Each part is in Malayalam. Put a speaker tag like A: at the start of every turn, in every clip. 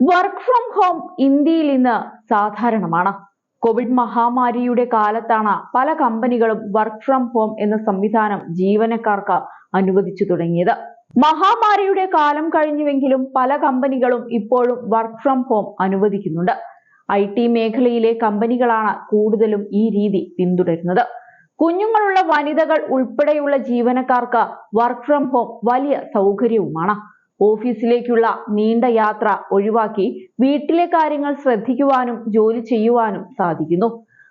A: വർക്ക് ഫ്രം ഹോം ഇന്ത്യയിൽ ഇന്ന് സാധാരണമാണ്. കോവിഡ് മഹാമാരിയുടെ കാലത്താണ് പല കമ്പനികളും വർക്ക് ഫ്രം ഹോം എന്ന സംവിധാനം ജീവനക്കാർക്ക് അനുവദിച്ചു തുടങ്ങിയത്. മഹാമാരിയുടെ കാലം കഴിഞ്ഞുവെങ്കിലും പല കമ്പനികളും ഇപ്പോഴും വർക്ക് ഫ്രം ഹോം അനുവദിക്കുന്നുണ്ട്. IT മേഖലയിലെ കമ്പനികളാണ് കൂടുതലും ഈ രീതി പിന്തുടരുന്നത്. കുഞ്ഞുങ്ങളുള്ള വനിതകൾ ഉൾപ്പെടെയുള്ള ജീവനക്കാർക്ക് വർക്ക് ഫ്രം ഹോം വലിയ സൗകര്യവുമാണ്. ഓഫീസിലേക്കുള്ള നീണ്ട യാത്ര ഒഴിവാക്കി വീട്ടിലെ കാര്യങ്ങൾ ശ്രദ്ധിക്കുവാനും ജോലി ചെയ്യുവാനും സാധിക്കുന്നു.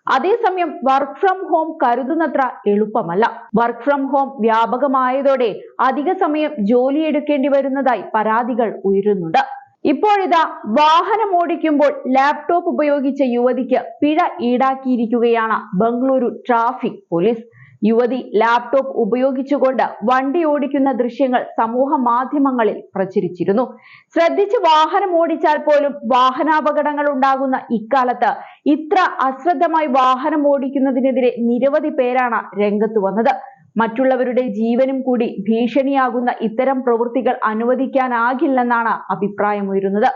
A: അതേസമയം വർക്ക് ഫ്രം ഹോം കരുതുന്നത്ര എളുപ്പമല്ല. വർക്ക് ഫ്രം ഹോം വ്യാപകമായതോടെ അധിക സമയം ജോലിയെടുക്കേണ്ടി വരുന്നതായി പരാതികൾ ഉയരുന്നുണ്ട്. ഇപ്പോഴിതാ വാഹനം ഓടിക്കുമ്പോൾ ലാപ്ടോപ്പ് ഉപയോഗിച്ച യുവതിക്ക് പിഴ ഈടാക്കിയിരിക്കുകയാണ് ബംഗളൂരു ട്രാഫിക് പോലീസ്. യുവതി ലാപ്ടോപ്പ് ഉപയോഗിച്ചുകൊണ്ട് വണ്ടി ഓടിക്കുന്ന ദൃശ്യങ്ങൾ സമൂഹ മാധ്യമങ്ങളിൽ പ്രചരിച്ചിരുന്നു. ശ്രദ്ധിച്ച് വാഹനം ഓടിച്ചാൽ പോലും വാഹനാപകടങ്ങൾ ഉണ്ടാകുന്ന ഇക്കാലത്ത് ഇത്ര അശ്രദ്ധമായി വാഹനം ഓടിക്കുന്നതിനെതിരെ നിരവധി പേരാണ് രംഗത്ത് വന്നത്. മറ്റുള്ളവരുടെ ജീവനും കൂടി ഭീഷണിയാകുന്ന ഇത്തരം പ്രവൃത്തികൾ അനുവദിക്കാനാകില്ലെന്നാണ് അഭിപ്രായമുയരുന്നത്.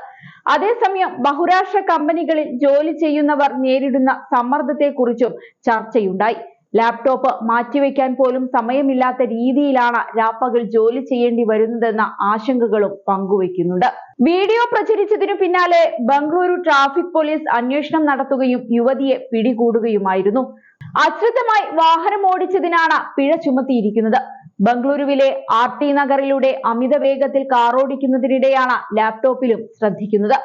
A: അതേസമയം ബഹുരാഷ്ട്ര കമ്പനികളിൽ ജോലി ചെയ്യുന്നവർ നേരിടുന്ന സമ്മർദ്ദത്തെക്കുറിച്ചും ചർച്ചയുണ്ടായി. ലാപ്ടോപ്പ് മാറ്റിവെക്കാൻ പോലും സമയമില്ലാത്ത രീതിയിലാണ് രാപ്പകൽ ജോലി ചെയ്യേണ്ടി വരുന്നതെന്ന ആശങ്കകളും പങ്കുവയ്ക്കുന്നുണ്ട്. വീഡിയോ പ്രചരിച്ചതിനു പിന്നാലെ ബംഗളൂരു ട്രാഫിക് പോലീസ് അന്വേഷണം നടത്തുകയും യുവതിയെ പിടികൂടുകയുമായിരുന്നു. അശ്രദ്ധമായി വാഹനം ഓടിച്ചതിനാണ് പിഴ ചുമത്തിയിരിക്കുന്നത്. ബംഗളൂരുവിലെ RT നഗറിലൂടെ അമിത വേഗത്തിൽ കാറോടിക്കുന്നതിനിടെയാണ് ലാപ്ടോപ്പിലും ശ്രദ്ധിക്കുന്നത്.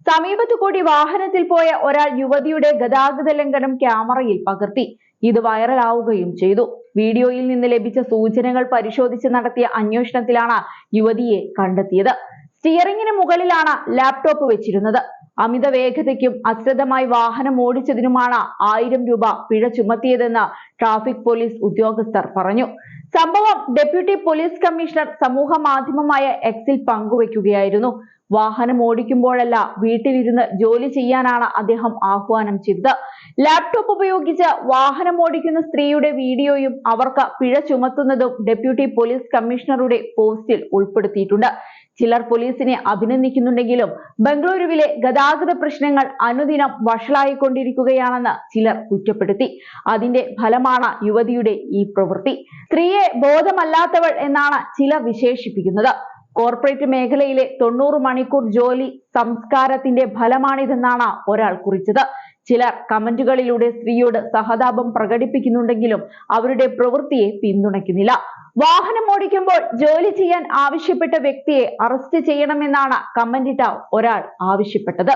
A: സമീപത്തു കൂടി വാഹനത്തിൽ പോയ ഒരാൾ യുവതിയുടെ ഗതാഗത ലംഘനം ക്യാമറയിൽ പകർത്തി. ഇത് വൈറലാവുകയും ചെയ്തു. വീഡിയോയിൽ നിന്ന് ലഭിച്ച സൂചനകൾ പരിശോധിച്ച് നടത്തിയ അന്വേഷണത്തിലാണ് യുവതിയെ കണ്ടെത്തിയത്. സ്റ്റിയറിംഗിന് മുകളിലാണ് ലാപ്ടോപ്പ് വെച്ചിരുന്നത്. അമിത വേഗതയ്ക്കും അശ്രദ്ധമായി വാഹനം ഓടിച്ചതിനുമാണ് 1000 രൂപ പിഴ ചുമത്തിയതെന്ന് ട്രാഫിക് പോലീസ് ഉദ്യോഗസ്ഥർ പറഞ്ഞു. സംഭവം ഡെപ്യൂട്ടി പോലീസ് കമ്മീഷണർ സമൂഹ മാധ്യമമായ Xൽ പങ്കുവയ്ക്കുകയായിരുന്നു. വാഹനം ഓടിക്കുമ്പോഴല്ല വീട്ടിലിരുന്ന് ജോലി ചെയ്യാനാണ് അദ്ദേഹം ആഹ്വാനം ചെയ്തത്. ലാപ്ടോപ്പ് ഉപയോഗിച്ച് വാഹനം ഓടിക്കുന്ന സ്ത്രീയുടെ വീഡിയോയും അവർക്ക് പിഴ ചുമത്തുന്നതും ഡെപ്യൂട്ടി പോലീസ് കമ്മീഷണറുടെ പോസ്റ്റിൽ ഉൾപ്പെടുത്തിയിട്ടുണ്ട്. ചിലർ പോലീസിനെ അഭിനന്ദിക്കുന്നുണ്ടെങ്കിലും ബംഗളൂരുവിലെ ഗതാഗത പ്രശ്നങ്ങൾ അനുദിനം വഷളായിക്കൊണ്ടിരിക്കുകയാണെന്ന് ചിലർ കുറ്റപ്പെടുത്തി. അതിന്റെ ഫലമാണ് യുവതിയുടെ ഈ പ്രവൃത്തി. സ്ത്രീയെ ബോധമല്ലാത്തവൾ എന്നാണ് ചിലർ വിശേഷിപ്പിക്കുന്നത്. കോർപ്പറേറ്റ് മേഖലയിലെ 90 മണിക്കൂർ ജോലി സംസ്കാരത്തിന്റെ ഫലമാണിതെന്നാണ് ഒരാൾ കുറിച്ചത്. ചിലർ കമന്റുകളിലൂടെ സ്ത്രീയോട് സഹതാപം പ്രകടിപ്പിക്കുന്നുണ്ടെങ്കിലും അവരുടെ പ്രവൃത്തിയെ പിന്തുണയ്ക്കുന്നില്ല. വാഹനം ഓടിക്കുമ്പോൾ ജോലി ചെയ്യാൻ ആവശ്യപ്പെട്ട വ്യക്തിയെ അറസ്റ്റ് ചെയ്യണമെന്നാണ് കമന്റിട്ട ഒരാൾ ആവശ്യപ്പെട്ടത്.